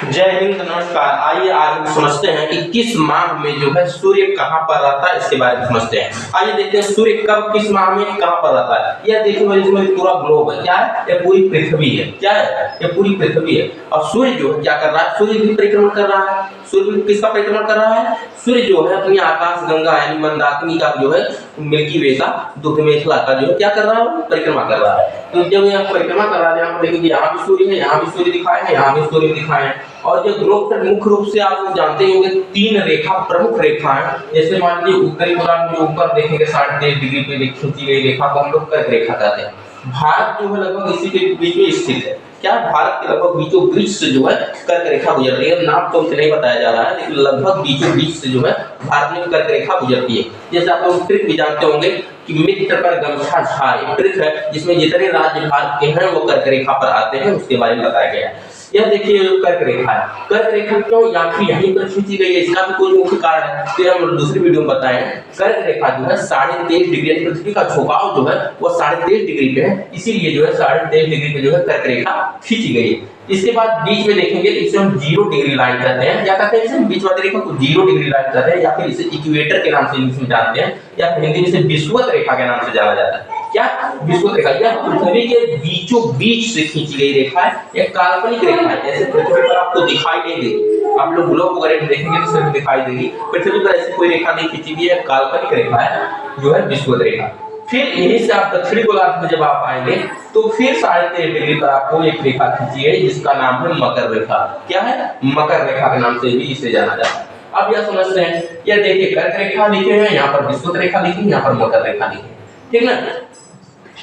जय हिंद, नमस्कार। आइए आज हम समझते हैं कि किस माह में जो है सूर्य कहाँ पर रहता है, इसके बारे में समझते हैं। आइए देखते हैं सूर्य कब किस माह में कहाँ पर रहता है। यह देखिए भाई, इसमें पूरा ग्लोब है। क्या है? ये पूरी पृथ्वी है। क्या है? ये पूरी पृथ्वी है। और सूर्य जो है क्या कर रहा है? सूर्य भी परिक्रमण कर रहा है। सूर्य किसका परिक्रमण कर रहा है? सूर्य जो है अपनी आकाश गंगा यानी मंदाकिनी का जो है मिल्की वे का दुख मेखला का जो है क्या कर रहा है? परिक्रमा कर रहा है। तो जब यहाँ परिक्रमा कर रहा है, यहाँ देखिए यहाँ भी सूर्य है, यहाँ भी सूर्य दिखाए हैं, यहाँ भी सूर्य दिखाए हैं। और जो ग्लोब पर मुख्य रूप से आप लोग जानते होंगे 3 रेखा प्रमुख रेखा है। जैसे मान लीजिए उत्तरी गोलार्ध में ऊपर देखेंगे 23.5 डिग्री पे खींची गई रेखा को हम लोग कर्क रेखा कहते हैं। भारत जो है लगभग इसी के बीच में स्थित है। क्या? भारत के लगभग बीचों बीच से जो है कर्क रेखा गुजर रही है। नाम तो नहीं बताया जा रहा है, लेकिन लगभग बीचों बीच से जो है भारत में कर्क रेखा गुजरती है। जैसे आप लोग ट्रिक भी जानते होंगे कि मित्र पर गमछा झार एक ट्रिक है, जिसमें जितने राज्य भारत के हैं वो कर्क रेखा पर आते हैं, उसके बारे में बताया गया है। यह देखिए कर्क रेखा है। कर्क रेखा क्यों यहीं पर खींची गई है, इसका भी कोई मुख्य कारण है, तो हम दूसरी वीडियो में बताएं। कर्क रेखा जो है 23.5 डिग्री, पृथ्वी का झुकाव जो है वो 23.5 डिग्री पे है, इसीलिए जो है 23.5 डिग्री पे जो है कर्क रेखा खींची गई है। इसके बाद बीच में देखेंगे इसे हम 0 डिग्री लाइन कहते हैं। क्या कहते हैं इसे? बीच वाली रेखा को 0 डिग्री लाइन कहते हैं, या फिर इसे इक्वेटर के नाम से इंग्लिश में जानते हैं, या फिर हिंदी में इसे विषुवत रेखा के नाम से जाना जाता है। क्या? विषुवत रेखा। यह पृथ्वी के बीचों बीच से खींची गई रेखा है, एक काल्पनिक रेखा है। जैसे पृथ्वी पर आपको दिखाई नहीं देगी, आप लोग ग्लोब वगैरह देखेंगे तो सिर्फ दिखाई देगी। पृथ्वी पर ऐसी कोई रेखा नहीं खींची गई है, काल्पनिक रेखा है जो है विषुवत रेखा। फिर यहीं से आप दक्षिणी गोलार्ध में जब आप आएंगे तो फिर 23.5 डिग्री पर आपको एक रेखा खींची है, जिसका नाम है मकर रेखा। क्या है? मकर रेखा के नाम से भी इसे जाना जाता है। अब यह समझते हैं, यह देखिए कर्क रेखा लिखे हैं, यहाँ पर विषुवत रेखा लिखी है, यहाँ पर मकर रेखा लिखी है। ठीक ना?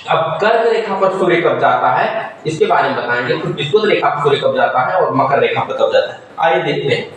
अब कर्क रेखा पर सूर्य कब जाता है इसके बारे में बताएंगे। फिर विषुवत रेखा पर सूर्य कब जाता है और मकर रेखा पर कब जाता है। आइए देखते हैं।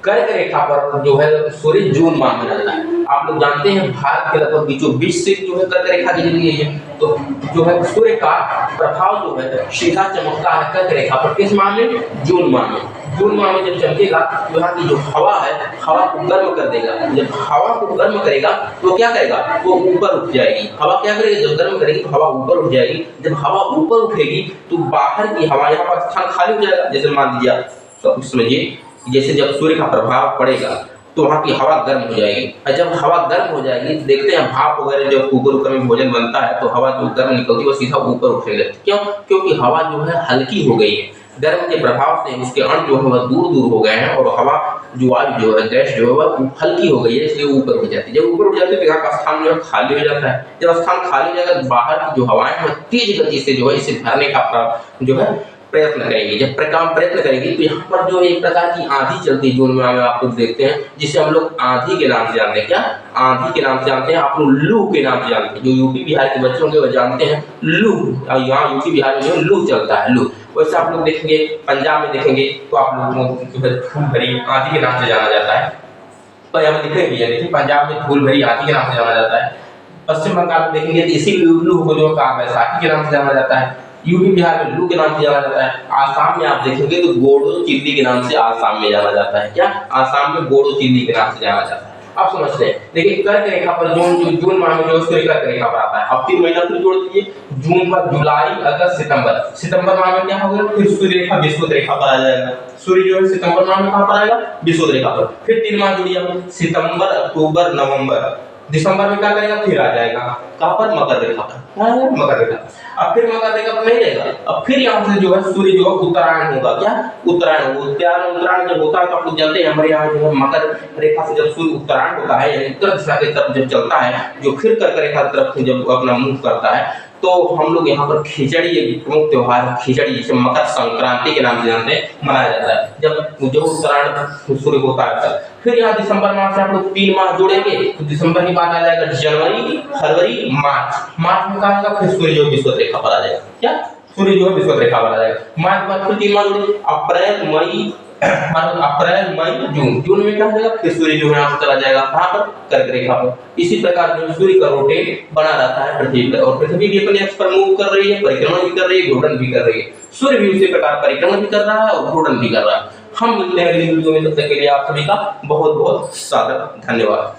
कर्क रेखा पर जो है सूर्य जून माह में जाता है। आप लोग जानते हैं भारत के लगभग बीचों बीच से जो है कर्क रेखा गुजरी गई है, तो जो है सूर्य का प्रभाव जो है सीधा चमकता है कर्क रेखा पर। किस माह में? जून माह में। जून माह में जब चमकेगा तो यहाँ की जो हवा है, हवा को गर्म कर देगा। जब हवा को गर्म करेगा तो क्या करेगा? वो ऊपर उठ जाएगी। हवा क्या करेगी? जब गर्म करेगी तो हवा ऊपर उठ जाएगी। जब हवा ऊपर उठेगी तो बाहर की हवा, यहाँ पर स्थान खाली हो जाएगा। जैसे मान लीजिए आप सब समझिए, जैसे जब सूर्य का प्रभाव पड़ेगा तो वहाँ की हवा गर्म हो जाएगी, और जब हवा गर्म हो जाएगी तो देखते हैं भाप वगैरह जब कुकर उकर में भोजन बनता है तो हवा जो गर्म निकलती है वो सीधा ऊपर उठने लगती है। क्यों? क्योंकि हवा जो है हल्की हो गई है। गर्म के प्रभाव से उसके अणु जो है वह दूर दूर हो गए हैं, और हवा जो वायु जो है, गैस जो है वह हल्की हो गई है, इसलिए ऊपर उठ जाती है। जब ऊपर उठ जाती है तो यहाँ का स्थान जो है खाली हो जाता है। जब स्थान खाली हो जाएगा तो बाहर की जो हवाएं हैं तेज गति से जो है इसे भरने का जो है प्रयत्न करेंगे। जब प्रयत्न करेंगे तो यहाँ पर जो एक प्रकार की आंधी चलती है जून माह में, आप लोग देखते हैं, जिसे हम लोग आंधी के नाम से जानते हैं। क्या? आंधी के नाम से जानते हैं। आप लोग लू के नाम से जानते हैं। जो यूपी बिहार के बच्चे होंगे वह जानते हैं लू, और यहाँ यूपी बिहार में जो लू चलता है, लू। वैसे आप लोग देखेंगे पंजाब में देखेंगे तो आप लोगों को जो है धूल भरी आंधी के नाम से जाना जाता है। तो यहाँ लिखे भी है, लेकिन पंजाब में धूल भरी आंधी के नाम से जाना जाता है। पश्चिम बंगाल में देखेंगे तो इसी लू को जो कहा बैसाखी के नाम से जाना जाता है। यूपी बिहार में लू के नाम से जाना जाता है। आसाम में आप देखेंगे तो गोडो चिल्ली के नाम से आसाम में जाना जाता है। क्या? आसाम में गोडो चिल्ली के नाम से जाना जाता है। अब समझते हैं। देखिए कर्क रेखा पर जून माह में जो सूर्य कर्क रेखा पर आता है। अब 3 महीना फिर जोड़ दीजिए, जून पर जुलाई अगस्त सितंबर। सितंबर माह में क्या होगा? फिर सूर्य रेखा विषुवत रेखा पर आ जाएगा। सूर्य जो है सितंबर माह में कहाँ पर आएगा? विषुवत रेखा पर। फिर 3 माह जोड़िए, सितंबर अक्टूबर नवंबर। दिसंबर में क्या करेगा? फिर आ जाएगा कहाँ पर? मकर रेखा पर। मकर रेखा। अब फिर मकर रेखा पर नहीं रहेगा। अब फिर यहाँ से जो है सूर्य जो है उत्तरायण होगा। क्या? उत्तरायण। उत्तरायण जब होता है तो आप लोग जानते हैं हमारे यहाँ जो है मकर रेखा से जब सूर्य उत्तरायण होता है, यानी उत्तर दिशा की तरफ जब चलता है, जो फिर कर्क रेखा की तरफ जब अपना मुंह करता है, तो हम लोग यहाँ पर खिचड़ी, एक प्रमुख त्योहार खिचड़ी, जिसे मकर संक्रांति के नाम से जानते हैं, मनाया जाता है। जब जो उत्तरायण सूर्य होता है फिर यहाँ दिसंबर माह से आप लोग 3 माह जोड़ेंगे तो दिसंबर के बाद आ जाएगा जनवरी, फरवरी, मार्च। मार्च में कहा जाएगा? फिर सूर्य जो विषुवत रेखा पर आ जाएगा। क्या? सूर्य जो है विषुवत रेखा पर आ जाएगा। मार्च बाद फिर 3 माह जोड़ेंगे, अप्रैल मई जून। जून में क्या हो जाएगा? फिर सूर्य जो है यहाँ से चला जाएगा कहाँ पर? कर्क रेखा पर। इसी प्रकार जो सूर्य का रोटेट बना रहता है पृथ्वी पर, और पृथ्वी भी अपने अक्ष पर मूव कर रही है, परिक्रमण भी कर रही है, घूर्णन भी कर रही है। सूर्य भी उसी प्रकार परिक्रमण भी कर रहा है और घूर्णन भी कर रहा है। हम मिलते हैं अगली वीडियो में, तब तक के लिए आप सभी का बहुत बहुत सादर धन्यवाद।